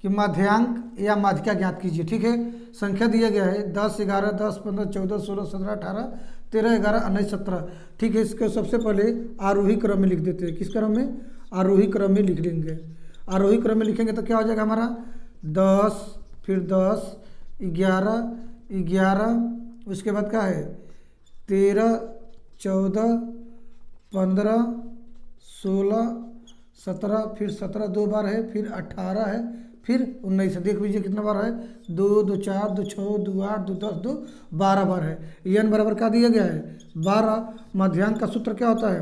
कि माध्यांक या माध्यिका ज्ञात कीजिए। ठीक है, संख्या दिया गया है 10, 11, 10, 15, 14, 16, 17, 18, 13, 11, 19, 17। ठीक है, इसको सबसे पहले आरोही क्रम में लिख देते हैं। किस क्रम में? आरोही क्रम में लिख लेंगे। आरोही क्रम में लिखेंगे तो क्या हो जाएगा हमारा 10, फिर 10, 11, 11, उसके बाद क्या है 13, 14, 15, 16, 17, फिर 17 दो बार है, फिर 18 है, फिर 19 है। देख लीजिए कितना बार है 2, 2, 4, 2, 6, 2, 8, 2, 10, 2, 12 बार है। n बराबर क्या दिया गया है 12। मध्यांक का सूत्र क्या होता है?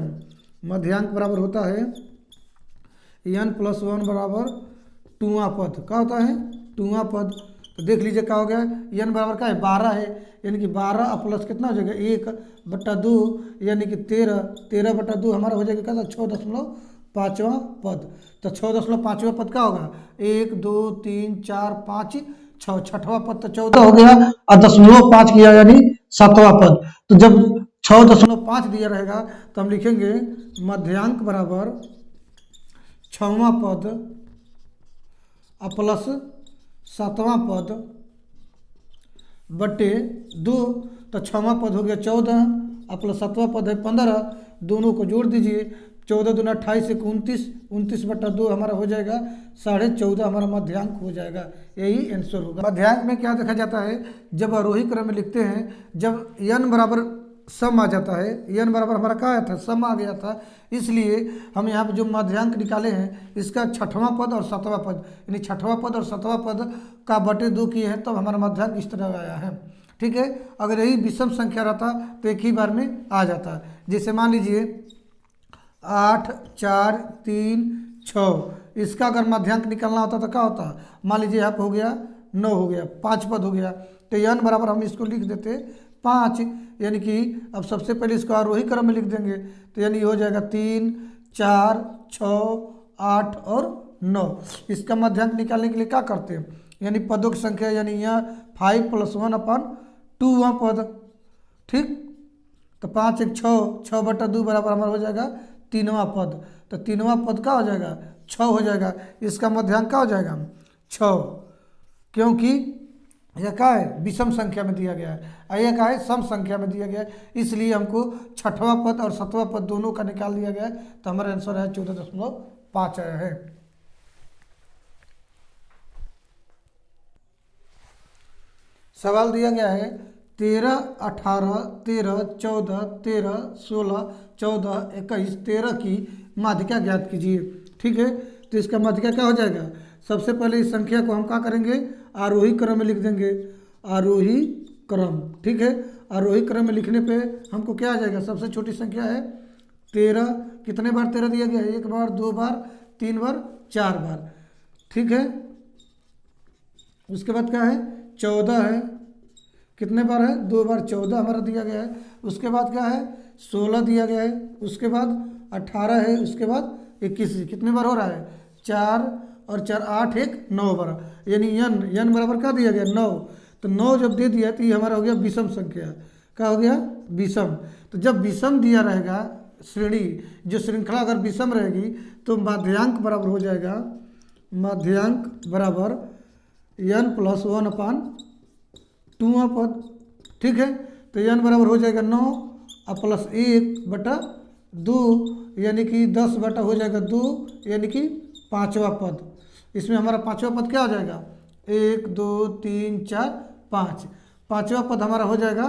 मध्यांक बराबर होता है n + 1 बराबर 2वां पद। क्या होता है 2वां पद। तो देख लीजिए क्या हो गया n बराबर क्या है 12 है, यानी कि 12 प्लस कितना हो जाएगा 1/2, यानी कि 13, 13/2 हमारा हो जाएगा क्या 6.5वां पद। तो 6.5वां पद क्या होगा 1, 2, 3, 4, 5, 6, छठवां पद तो 14 हो गया और 0.5 किया यानी 7वां पद। तो जब 6.5 दिया रहेगा तो हम लिखेंगे मध्यांक बराबर 6वां पद प्लस 7वां पद बटे 2। तो 6वां पद हो गया 14 प्लस 7वां पद है 15। दोनों को जोड़ दीजिए 14 दूना 28, 29, 29/2 हमारा हो जाएगा 14.5 हमारा मध्यांक हो जाएगा। यही आंसर होगा। मध्यांक में क्या देखा जाता है जब आरोही क्रम में लिखते हैं, जब n बराबर सम आ जाता है, n बराबर हमारा क्या आया था सम आ गया था, इसलिए हम यहाँ पे जो मध्यांक निकाले हैं इसका 6वां पद और 7वां पद, यानी 6वां पद और 7वां पद का बटे 2 किए हैं तब हमारा मध्यांक इस तरह आया है। ठीक है, अगर यही विषम संख्या रहता तो एक ही बार में आ जाता। जैसे मान लीजिए 8, 4, 3, 6, इसका अगर मध्यांक निकालना होता तो क्या होता? मान लीजिए यहाँ पे हो गया 9 हो गया, 5 पद हो गया, तो n बराबर हम इसको लिख देते 5, यानी कि अब सबसे पहले इसको आरोही क्रम में लिख देंगे तो यानी हो जाएगा 3, 4, 6, 8 और 9। इसका मध्यांक निकालने के लिए क्या करते हैं, यानी पदों की संख्या, यानी यहाँ 5 + 1/2वां पद। ठीक, तो 5, 1, 6, 6/2 बराबर हमारा हो जाएगा 3वां पद। तो 3वां पद क्या हो जाएगा 6 हो जाएगा। इसका मध्यांक क्या हो जाएगा 6, क्योंकि यह क्या है विषम संख्या में दिया गया है और यह क्या है सम संख्या में दिया गया है, इसलिए हमको 6वां पद और 7वां पद दोनों का निकाल दिया गया है। तो हमारा आंसर है 14.5 आया है। सवाल दिया गया है 13, 18, 13, 14, 13, 16, 14, 21, 13 की माध्यिका ज्ञात कीजिए। ठीक है, तो इसका माध्यिका क्या हो जाएगा? सबसे पहले इस संख्या को हम क्या करेंगे आरोही क्रम में लिख देंगे। आरोही क्रम, ठीक है, आरोही क्रम में लिखने पे हमको क्या आ जाएगा? सबसे छोटी संख्या है 13। कितने बार 13 दिया गया है? 1 बार, 2 बार, 3 बार, 4 बार। ठीक है, उसके बाद क्या है 14 है, कितने बार है 2 बार, 14 हमारा दिया गया है। उसके बाद क्या है 16 दिया गया है, उसके बाद 18 है, उसके बाद 21। कितने बार हो रहा है 4 और 4, 8, 1, 9 बार, यानी n बराबर क्या दिया गया 9। तो 9 जब दे दिया तो ये हमारा हो गया विषम संख्या। क्या हो गया विषम। तो जब विषम दिया रहेगा श्रेणी, जो श्रृंखला अगर विषम रहेगी तो माध्यांक बराबर हो जाएगा, माध्यांक बराबर n + 1/2वां पद। ठीक है, तो n बराबर हो जाएगा 9 प्लस 1/2, यानी कि 10 बटा हो जाएगा 2, यानी कि 5वां पद। इसमें हमारा 5वां पद क्या हो जाएगा 1, 2, 3, 4, 5, 5वां पद हमारा हो जाएगा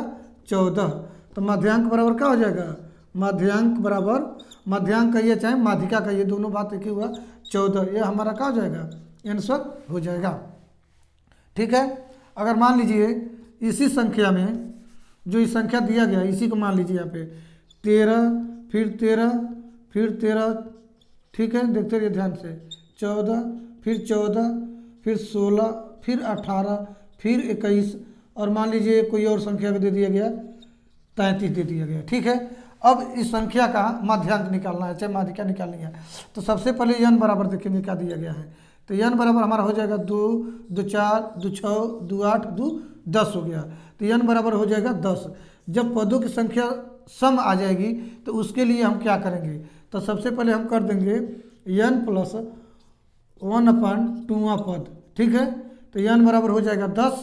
14। तो माध्यांक बराबर क्या हो जाएगा? माध्यांक बराबर, माध्यांक कहिए चाहे माध्यिका कहिए, दोनों बात एक ही हुआ 14। ये हमारा क्या हो जाएगा आंसर हो जाएगा। ठीक है, अगर मान लीजिए इसी संख्या में जो इस संख्या दिया गया इसी को मान लीजिए यहाँ पे 13, फिर 13, फिर 13, ठीक है, देखते रहिए ध्यान से, 14, फिर 14, फिर 16, फिर 18, फिर 21, और मान लीजिए कोई और संख्या को दे दिया गया 33 दे दिया गया। ठीक है, अब इस संख्या का माध्यांक निकालना है, चाहे माध्यिका निकालनी है। तो सबसे पहले n बराबर देखेंगे क्या दिया गया है। तो n बराबर हमारा हो जाएगा 2, 2, 4, 2, 6, 2, 8, 2, 10 हो गया। तो n बराबर हो जाएगा 10। जब पदों की संख्या सम आ जाएगी तो उसके लिए हम क्या करेंगे? तो सबसे पहले हम कर देंगे n + 1/2वां पद। ठीक है। तो n बराबर हो जाएगा 10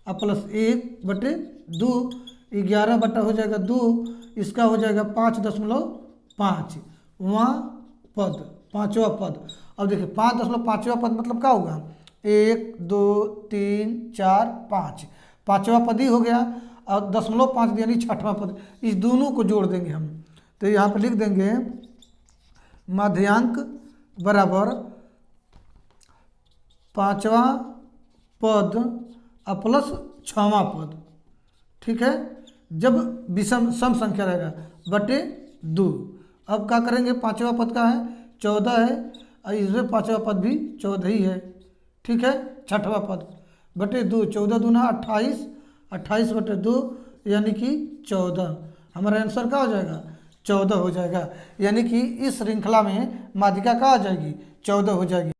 और +1/2, 11 बटा हो जाएगा 2, इसका हो जाएगा 5.5 वहाँ पद, पाँचवा पद। अब देखिए 5.5वां पद मतलब क्या होगा, 1 2 3 4 5, पाँचवा पद ही हो गया। और 0.5 यानी छठवां पद, इस दोनों को जोड़ देंगे हम। तो यहाँ पर लिख देंगे माध्यांक बराबर पाँचवा पद प्लस छठवां पद, ठीक है, जब विषम सम संख्या रहेगा बटे 2। अब क्या करेंगे, पाँचवा पद का है 14 है और इसमें पाँचवा पद भी 14 ही है, ठीक है। छठवां पद बटे 2, 14 दूना 28, 28 बटे 2 यानी कि 14। हमारा आंसर क्या हो जाएगा, 14 हो जाएगा। यानी कि इस श्रृंखला में माध्यिका क्या आ जाएगी, 14 हो जाएगी।